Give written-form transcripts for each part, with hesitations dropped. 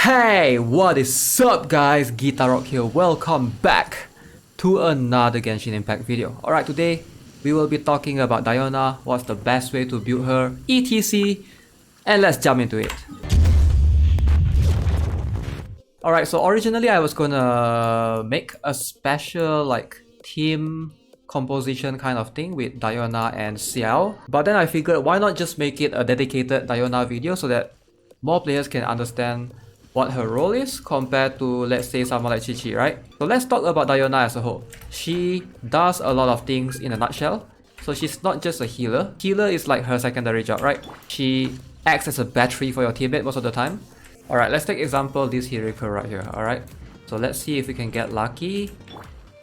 Hey, what is up guys? Guitar here. Welcome back to another Genshin Impact video. Alright, today we will be talking about Diona, what's the best way to build her, etc. And let's jump into it. Alright, so originally I was gonna make a special team composition kind of thing with Diona and Xiao. But then I figured why not just make it a dedicated Diona video so that more players can understand what her role is compared to, let's say, someone like Chi-Chi, right? So let's talk about Diona as a whole. She does a lot of things in a nutshell. So she's not just a healer. Healer is like her secondary job, right? She acts as a battery for your teammate most of the time. Alright, let's take example this Hiriko right here, alright? So let's see if we can get lucky.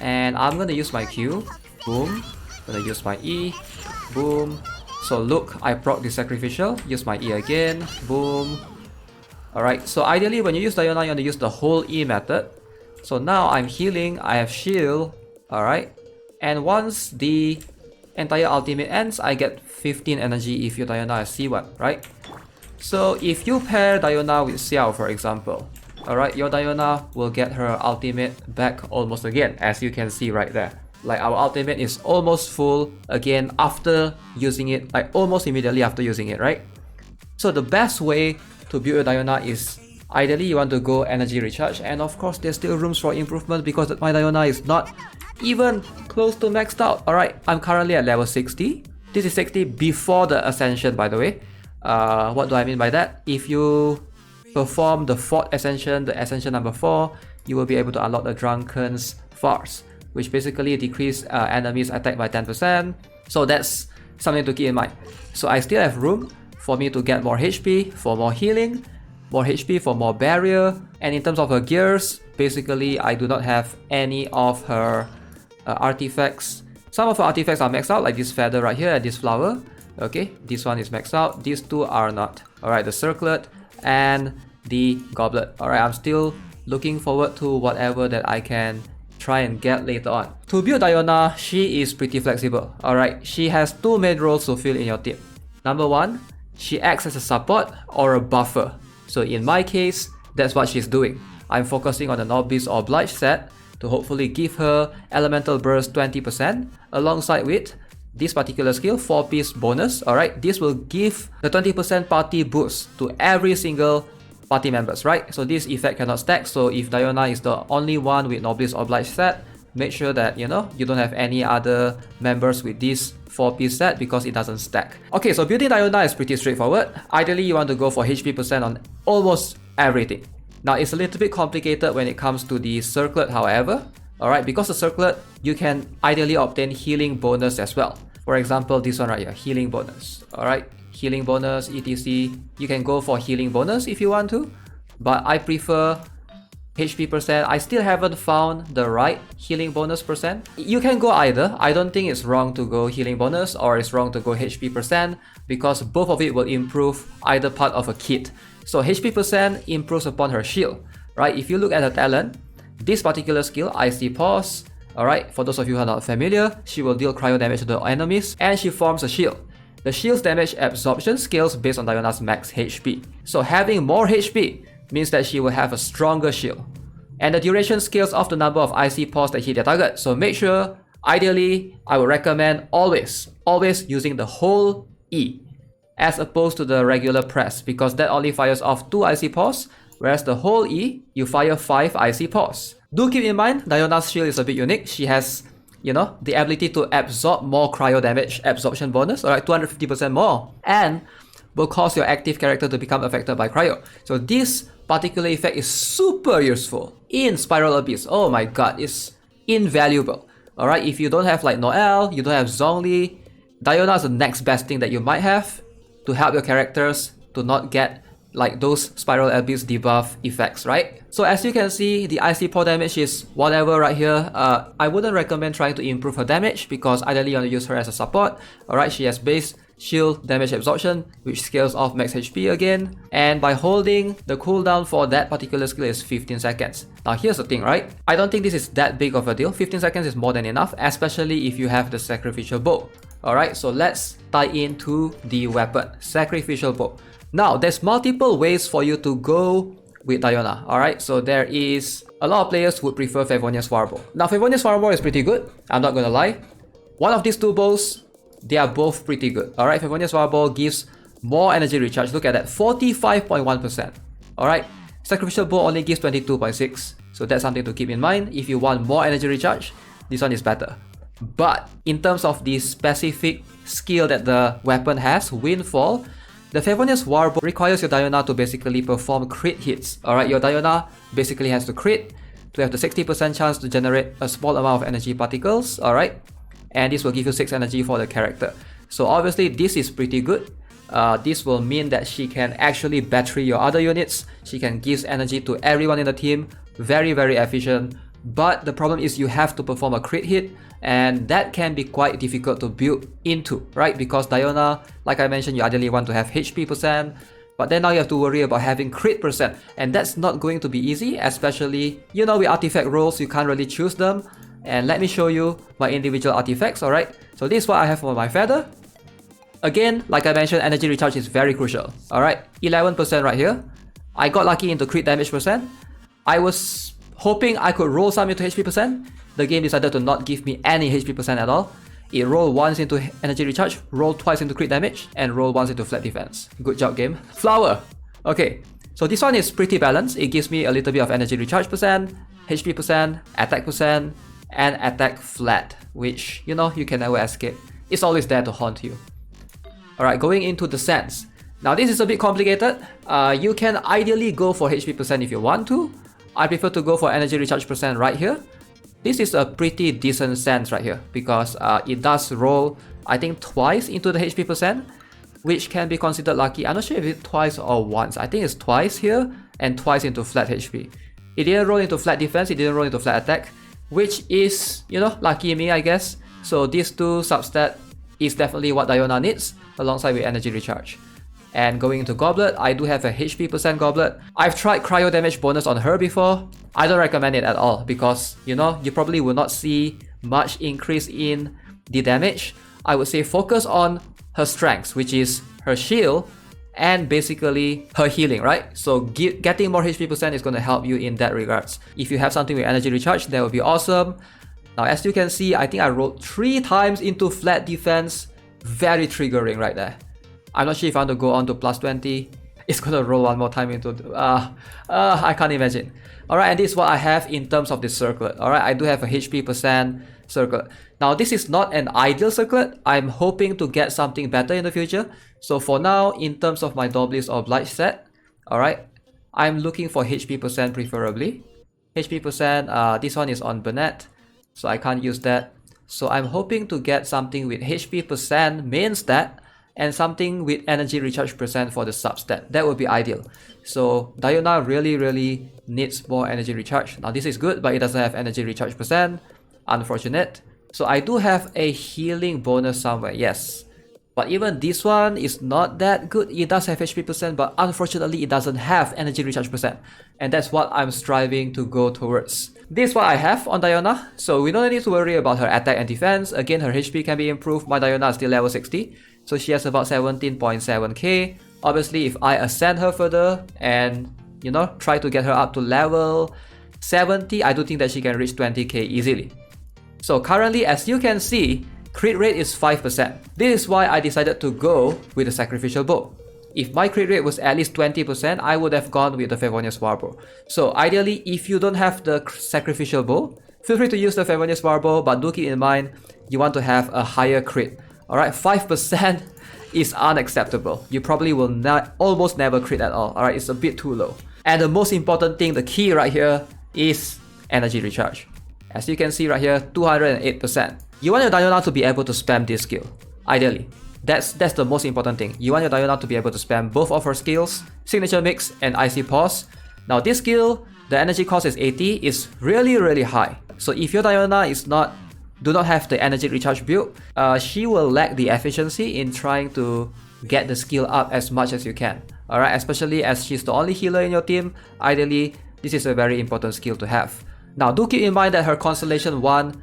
And I'm gonna use my Q. Boom. Gonna use my E. Boom. So look, I proc the sacrificial. Use my E again. Boom. Alright, so ideally when you use Diona, you want to use the whole E method. So now I'm healing, I have shield, alright. And once the entire ultimate ends, I get 15 energy if your Diona has C1, right? So if you pair Diona with Xiao, for example, alright, your Diona will get her ultimate back almost again, as you can see right there. Like our ultimate is almost full again after using it, like almost immediately after using it, right? So the best way to build a Diona is ideally you want to go energy recharge, and of course there's still rooms for improvement because my Diona is not even close to maxed out. Alright, I'm currently at level 60. This is 60 before the ascension, by the way. What do I mean by that? If you perform the 4th ascension, the ascension number 4, you will be able to unlock the Drunken's Farce, which basically decrease enemies attack by 10%. So that's something to keep in mind. So I still have room for me to get more HP, for more healing, more HP for more barrier. And in terms of her gears, basically I do not have any of her artifacts. Some of her artifacts are maxed out, like this feather right here and this flower. Okay, this one is maxed out, these two are not. Alright, the circlet and the goblet. Alright, I'm still looking forward to whatever that I can try and get later on. To build Diona, she is pretty flexible. Alright, she has two main roles to fill in your team. Number one, she acts as a support or a buffer. So in my case, that's what she's doing. I'm focusing on the Noblesse Oblige set to hopefully give her Elemental Burst 20% alongside with this particular skill, 4-piece bonus. Alright, this will give the 20% party boost to every single party members, right? So this effect cannot stack, so if Diona is the only one with Noblesse Oblige set, make sure that you don't have any other members with this 4-piece set because it doesn't stack. Okay, so building Diona is pretty straightforward. Ideally, you want to go for HP percent on almost everything. Now, it's a little bit complicated when it comes to the circlet, however. Alright, because the circlet, you can ideally obtain healing bonus as well. For example, this one right here, healing bonus. Alright, healing bonus, etc. You can go for healing bonus if you want to, but I prefer HP percent. I still haven't found the right healing bonus percent. You can go either. I don't think it's wrong to go healing bonus or it's wrong to go HP percent because both of it will improve either part of a kit. So HP percent improves upon her shield, right? If you look at her talent, this particular skill, Icy Pause, alright, for those of you who are not familiar, she will deal cryo damage to the enemies and she forms a shield. The shield's damage absorption scales based on Diona's max HP. So having more HP means that she will have a stronger shield. And the duration scales off the number of Icy Pause that hit their target. So make sure, ideally, I would recommend always using the whole E as opposed to the regular press because that only fires off 2 Icy Pause, whereas the whole E, you fire 5 Icy Pause. Do keep in mind, Diona's shield is a bit unique. She has, the ability to absorb more cryo damage absorption bonus, alright, 250% more, and will cause your active character to become affected by cryo. So this particular effect is super useful in Spiral Abyss. Oh my god, it's invaluable. Alright, if you don't have like Noelle, you don't have Zhongli, Diona is the next best thing that you might have to help your characters to not get like those Spiral Abyss debuff effects, right? So as you can see, the Icy Pore damage is whatever right here. I wouldn't recommend trying to improve her damage because ideally you want to use her as a support. Alright, she has base shield damage absorption, which scales off max HP again. And by holding, the cooldown for that particular skill is 15 seconds. Now here's the thing, right? I don't think this is that big of a deal. 15 seconds is more than enough, especially if you have the Sacrificial Bow. Alright, so let's tie into the weapon, Sacrificial Bow. Now, there's multiple ways for you to go with Diona. Alright, so there is a lot of players who would prefer Favonius Warble. Now Favonius Warble is pretty good, I'm not gonna lie. One of these two bows, they are both pretty good. Alright, Favonius Warble gives more energy recharge. Look at that, 45.1%. Alright, Sacrificial Bow only gives 22.6%. So that's something to keep in mind. If you want more energy recharge, this one is better. But in terms of the specific skill that the weapon has, Windfall, the Favonius Warble requires your Diona to basically perform crit hits. Alright, your Diona basically has to crit to have the 60% chance to generate a small amount of energy particles. Alright, and this will give you 6 energy for the character. So obviously this is pretty good. This will mean that she can actually battery your other units. She can give energy to everyone in the team. Very, very efficient. But the problem is you have to perform a crit hit, and that can be quite difficult to build into, right? Because Diona, like I mentioned, you ideally want to have HP percent, but then now you have to worry about having crit percent, and that's not going to be easy, especially, you know, with artifact rolls, you can't really choose them. And let me show you my individual artifacts, alright? So this is what I have for my feather. Again, like I mentioned, energy recharge is very crucial, alright? 11% right here. I got lucky into crit damage percent. I was hoping I could roll some into HP percent. The game decided to not give me any HP percent at all. It rolled once into energy recharge, rolled twice into crit damage, and rolled once into flat defense. Good job, game. Flower. Okay, so this one is pretty balanced. It gives me a little bit of energy recharge percent, HP percent, attack percent, and attack flat, which, you know, you can never escape. It's always there to haunt you. Alright, going into the sense. Now this is a bit complicated. You can ideally go for HP percent if you want to. I prefer to go for energy recharge percent right here. This is a pretty decent sense right here because it does roll, I think, twice into the HP percent, which can be considered lucky. I'm not sure if it's twice or once. I think it's twice here and twice into flat HP. It didn't roll into flat defense, it didn't roll into flat attack, which is, you know, lucky me, I guess. So these two substat is definitely what Diona needs alongside with energy recharge. And going into Goblet, I do have a HP percent Goblet. I've tried cryo damage bonus on her before. I don't recommend it at all because, you know, you probably will not see much increase in the damage. I would say focus on her strengths, which is her shield and basically her healing, right? So getting more HP percent is going to help you in that regards. If you have something with energy recharge, that would be awesome. Now, as you can see, I think I rolled 3 times into flat defense. Very triggering right there. I'm not sure if I want to go on to plus 20. It's gonna roll one more time into... I can't imagine. Alright, and this is what I have in terms of this circlet. Alright, I do have a HP percent circlet. Now, this is not an ideal circlet. I'm hoping to get something better in the future. So for now, in terms of my Doublis or Oblige set, alright, I'm looking for HP percent preferably. HP percent, this one is on Burnett, so I can't use that. So I'm hoping to get something with HP percent main stat and something with energy recharge percent for the substat. That would be ideal. So Diona really needs more energy recharge. Now this is good, but it doesn't have energy recharge percent. Unfortunate. So I do have a healing bonus somewhere, yes. But even this one is not that good. It does have HP percent, but unfortunately it doesn't have energy recharge percent. And that's what I'm striving to go towards. This is what I have on Diona. So we don't need to worry about her attack and defense. Again, her HP can be improved. My Diona is still level 60. So she has about 17.7k. Obviously, if I ascend her further and, you know, try to get her up to level 70, I do think that she can reach 20k easily. So currently, as you can see, crit rate is 5%. This is why I decided to go with the Sacrificial Bow. If my crit rate was at least 20%, I would have gone with the Favonius Warble. So ideally, if you don't have the Sacrificial Bow, feel free to use the Favonius Warble, but do keep in mind, you want to have a higher crit. Alright, 5% is unacceptable. You probably will not, almost never crit at all. Alright, it's a bit too low. And the most important thing, the key right here, is energy recharge. As you can see right here, 208%. You want your Diona to be able to spam this skill, ideally. That's the most important thing. You want your Diona to be able to spam both of her skills, Signature Mix and Icy Pause. Now this skill, the energy cost is 80, is really high. So if your Diona do not have the energy recharge build, she will lack the efficiency in trying to get the skill up as much as you can. Alright, especially as she's the only healer in your team, ideally, this is a very important skill to have. Now do keep in mind that her Constellation 1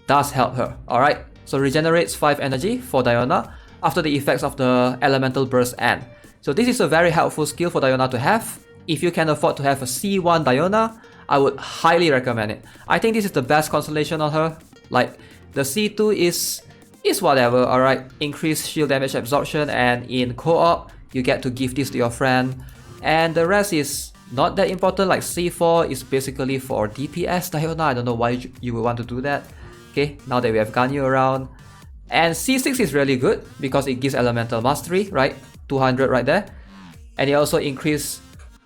does help her, alright? So regenerates 5 energy for Diona after the effects of the Elemental Burst end. So this is a very helpful skill for Diona to have. if you can afford to have a C1 Diona, I would highly recommend it. I think this is the best constellation on her. Like, the C2 is whatever, alright? Increased shield damage absorption, and in co-op, you get to give this to your friend. And the rest is not that important. Like C4 is basically for DPS Diona. I don't know why you would want to do that. Okay, now that we have Ganyu around. And C6 is really good because it gives elemental mastery, right? 200 right there. And it also increases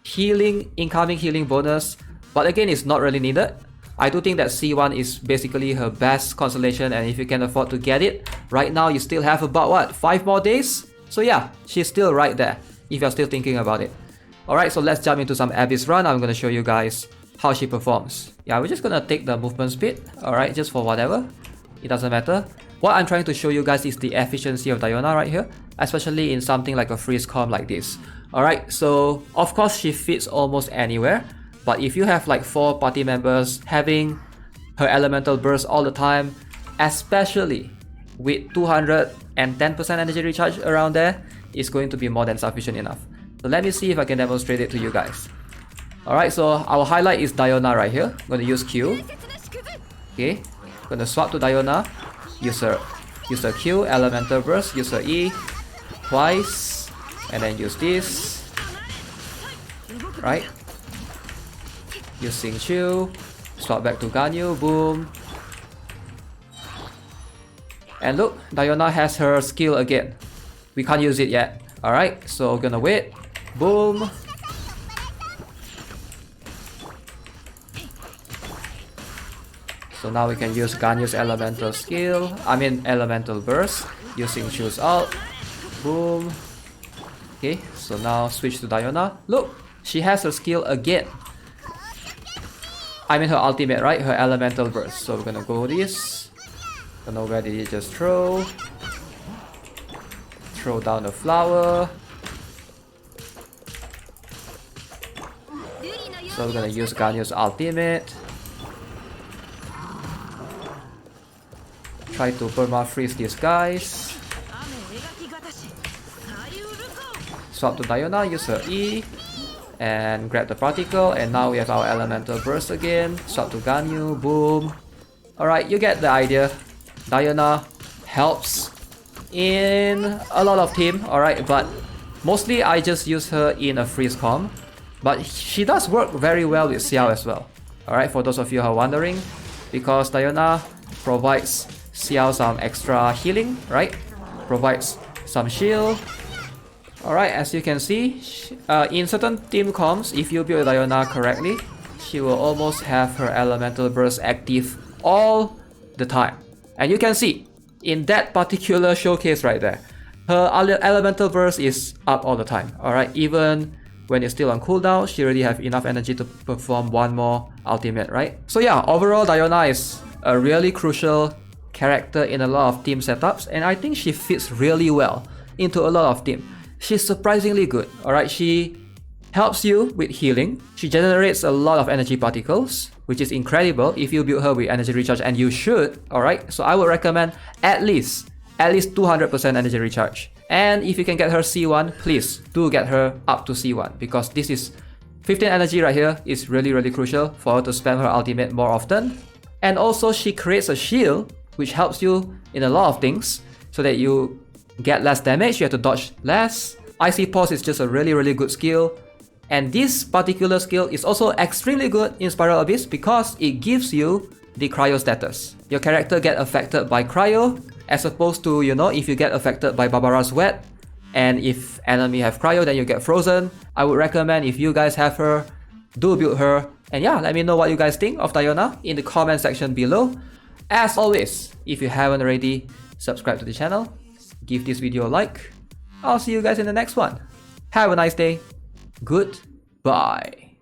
healing, incoming healing bonus. But again, it's not really needed. I do think that C1 is basically her best constellation, and if you can afford to get it, right now you still have about what, 5 more days? So yeah, she's still right there, if you're still thinking about it. Alright, so let's jump into some Abyss run. I'm gonna show you guys how she performs. Yeah, we're just gonna take the movement speed, alright, just for whatever. It doesn't matter. What I'm trying to show you guys is the efficiency of Diona right here, especially in something like a freeze comp like this. Alright, so of course she fits almost anywhere. But if you have like 4 party members, having her elemental burst all the time, especially with 210% energy recharge around there, is going to be more than sufficient enough. So let me see if I can demonstrate it to you guys. Alright, so our highlight is Diona right here. I'm going to use Q. Okay, I'm going to swap to Diona. Use her Q, elemental burst, use her E twice, and then use this. Right? Use Xingqiu, swap back to Ganyu, boom. And look, Diona has her skill again. We can't use it yet. Alright, so we're gonna wait. Boom. So now we can use Ganyu's elemental skill. Elemental burst. Using Xingqiu's ult. Boom. Okay, so now switch to Diona. Look, she has her skill again. Her ultimate, right? Her elemental burst. So we're gonna go this. Don't know where did it just throw. Throw down the flower. So we're gonna use Ganyu's ultimate. Try to perma-freeze these guys. Swap to Diona, use her E. And grab the particle, and now we have our elemental burst again. Swap to Ganyu, boom. Alright, you get the idea. Diona helps in a lot of team, alright, but mostly I just use her in a freeze comp. But she does work very well with Xiao as well. Alright, for those of you who are wondering, because Diona provides Xiao some extra healing, right? Provides some shield. Alright, as you can see, in certain team comps, if you build Diona correctly, she will almost have her elemental burst active all the time. And you can see, in that particular showcase right there, her elemental burst is up all the time. Alright, even when it's still on cooldown, she already have enough energy to perform one more ultimate, right? So yeah, overall Diona is a really crucial character in a lot of team setups, and I think she fits really well into a lot of teams. She's surprisingly good, alright? She helps you with healing. She generates a lot of energy particles, which is incredible if you build her with energy recharge, and you should, alright? So I would recommend at least 200% energy recharge. And if you can get her C1, please do get her up to C1, because this is 15 energy right here is really crucial for her to spam her ultimate more often. And also she creates a shield, which helps you in a lot of things, so that you get less damage, you have to dodge less. Icy Pulse is just a really good skill. And this particular skill is also extremely good in Spiral Abyss because it gives you the cryo status. Your character get affected by cryo, as opposed to, you know, if you get affected by Barbara's Wet, and if enemy have cryo, then you get frozen. I would recommend, if you guys have her, do build her. And yeah, let me know what you guys think of Diona in the comment section below. As always, if you haven't already, subscribe to the channel. Give this video a like. I'll see you guys in the next one. Have a nice day. Goodbye.